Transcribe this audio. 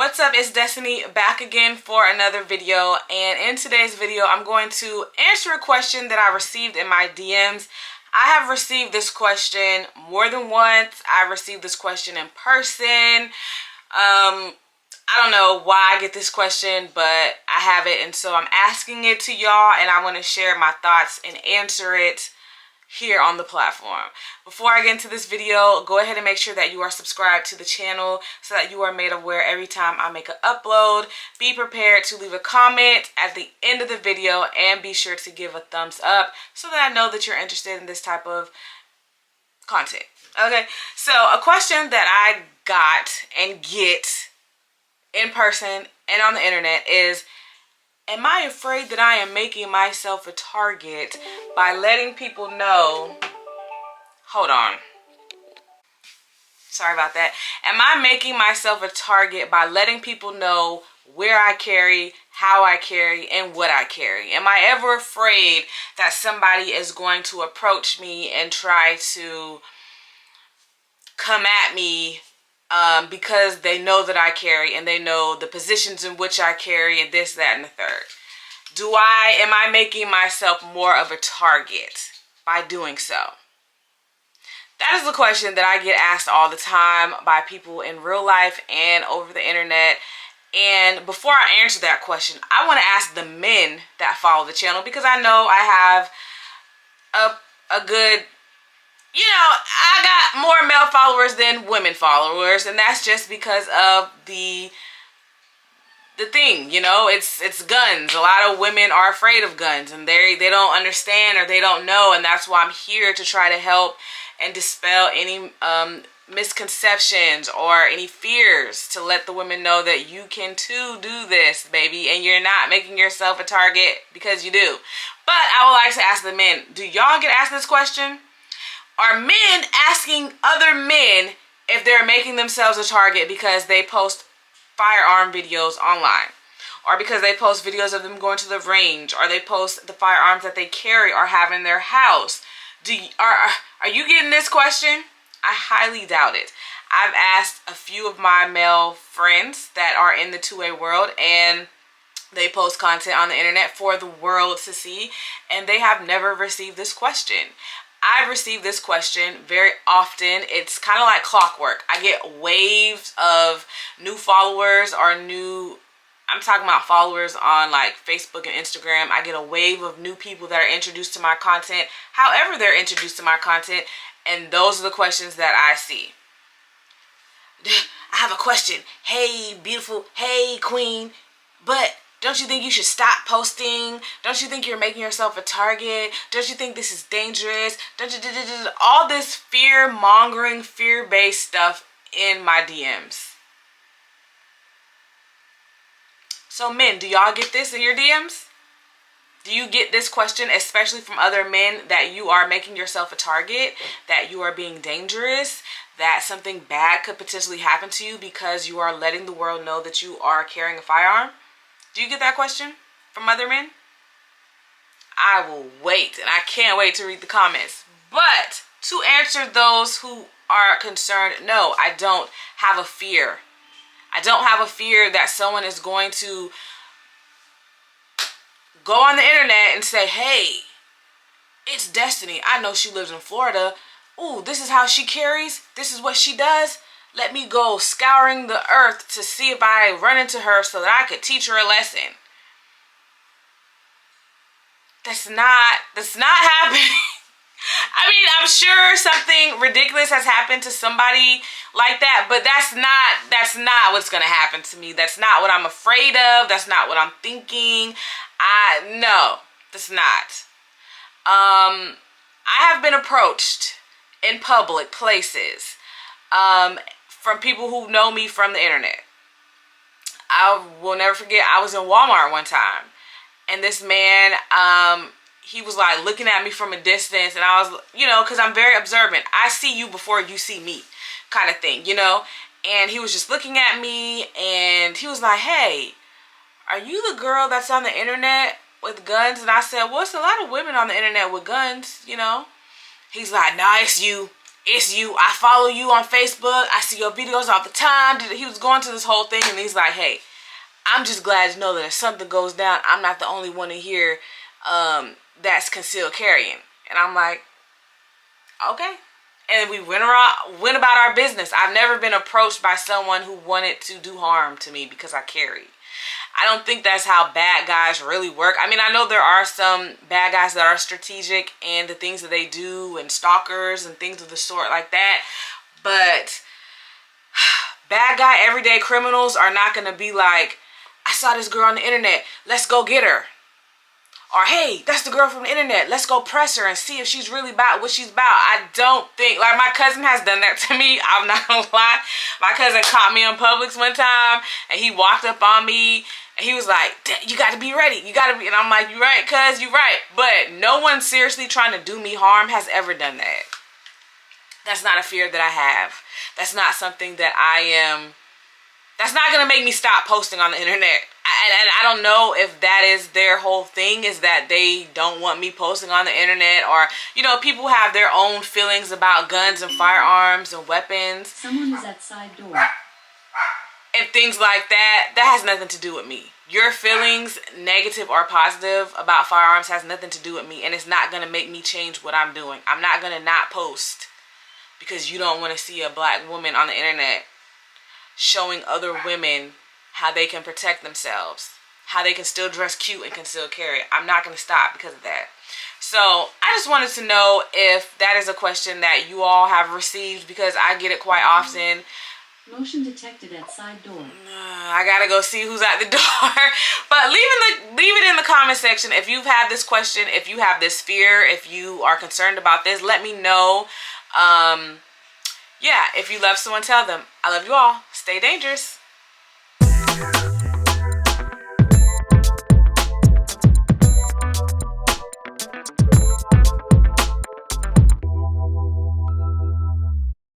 What's up, it's Destiny back again for another video, and in today's video I'm going to answer a question that I received in my DMs. I have received this question more than once. I received this question in person. I don't know why I get this question, but I have it, and so I'm asking it to y'all, and I want to share my thoughts and answer it here on the platform. Before I get into this video, go ahead and make sure that you are subscribed to the channel so that you are made aware every time I make an upload. Be prepared to leave a comment at the end of the video and be sure to give a thumbs up so that I know that you're interested in this type of content. Okay, so a question that I got and get in person and on the internet is, am I afraid that I am making myself a target by letting people know? Hold on. Sorry about that. Am I making myself a target by letting people know where I carry, how I carry, and what I carry? Am I ever afraid that somebody is going to approach me and try to come at me because they know that I carry and they know the positions in which I carry and this, that, and the third? Am I making myself more of a target by doing so? That is the question that I get asked all the time by people in real life and over the internet. And before I answer that question, I want to ask the men that follow the channel, because I know I have a good, I got more male followers than women followers, and that's just because of the thing, it's guns. A lot of women are afraid of guns, and they don't understand or they don't know, and that's why I'm here to try to help and dispel any misconceptions or any fears, to let the women know that you can too do this, baby, and you're not making yourself a target because you do. But I would like to ask the men, do y'all get asked this question? Are men asking other men if they're making themselves a target because they post firearm videos online, or because they post videos of them going to the range, or they post the firearms that they carry or have in their house? Are you getting this question? I highly doubt it. I've asked a few of my male friends that are in the 2A world, and they post content on the internet for the world to see, and they have never received this question. I receive this question very often. It's kind of like clockwork. I get waves of new followers, or I'm talking about followers on like Facebook and Instagram. I get a wave of new people that are introduced to my content, however they're introduced to my content, and those are the questions that I see. I have a question. Hey, beautiful. Hey, queen. But don't you think you should stop posting? Don't you think you're making yourself a target? Don't you think this is dangerous? All this fear-mongering, fear-based stuff in my DMs. So men, do y'all get this in your DMs? Do you get this question, especially from other men, that you are making yourself a target, that you are being dangerous, that something bad could potentially happen to you because you are letting the world know that you are carrying a firearm? Do you get that question from other men? I will wait, and I can't wait to read the comments. But to answer those who are concerned, no, I don't have a fear. I don't have a fear that someone is going to go on the internet and say, hey, it's Destiny. I know she lives in Florida. Ooh, this is how she carries. This is what she does. Let me go scouring the earth to see if I run into her so that I could teach her a lesson. That's not happening. I mean, I'm sure something ridiculous has happened to somebody like that, but that's not what's gonna happen to me. That's not what I'm afraid of. That's not what I'm thinking. No, that's not. I have been approached in public places from people who know me from the internet. I will never forget, I was in Walmart one time, and this man, he was like looking at me from a distance, and I was, because I'm very observant. I see you before you see me, kind of thing, And he was just looking at me, and he was like, hey, are you the girl that's on the internet with guns? And I said, well, it's a lot of women on the internet with guns, He's like, nah, it's you. it's you. I follow you on Facebook. I see your videos all the time. He was going to this whole thing, and he's like, hey, I'm just glad to know that if something goes down, I'm not the only one in here that's concealed carrying. And I'm like, okay. And we went about our business. I've never been approached by someone who wanted to do harm to me because I carry. I don't think that's how bad guys really work. I mean, I know there are some bad guys that are strategic in the things that they do, and stalkers and things of the sort like that. But bad guy, everyday criminals are not going to be like, I saw this girl on the internet, let's go get her. Or, hey, that's the girl from the internet, let's go press her and see if she's really about what she's about. I don't think, like, my cousin has done that to me. I'm not gonna lie. My cousin caught me in Publix one time, and he walked up on me, and he was like, you got to be ready. You got to be, and I'm like, you right, cuz, you right. But no one seriously trying to do me harm has ever done that. That's not a fear that I have. That's not something that that's not going to make me stop posting on the internet. And I don't know if that is their whole thing, is that they don't want me posting on the internet, or, you know, people have their own feelings about guns and firearms and weapons. Someone is at side door. And things like that. That has nothing to do with me. Your feelings, negative or positive, about firearms has nothing to do with me. And it's not going to make me change what I'm doing. I'm not going to not post because you don't want to see a black woman on the internet showing other women how they can protect themselves, how they can still dress cute and can still carry. I'm not going to stop because of that. So I just wanted to know if that is a question that you all have received, because I get it quite often. Motion detected at side door. I gotta go see who's at the door. But leave it in the comment section if you've had this question, if you have this fear, if you are concerned about this. Let me know. Yeah, if you love someone, tell them. I love you all. Stay dangerous.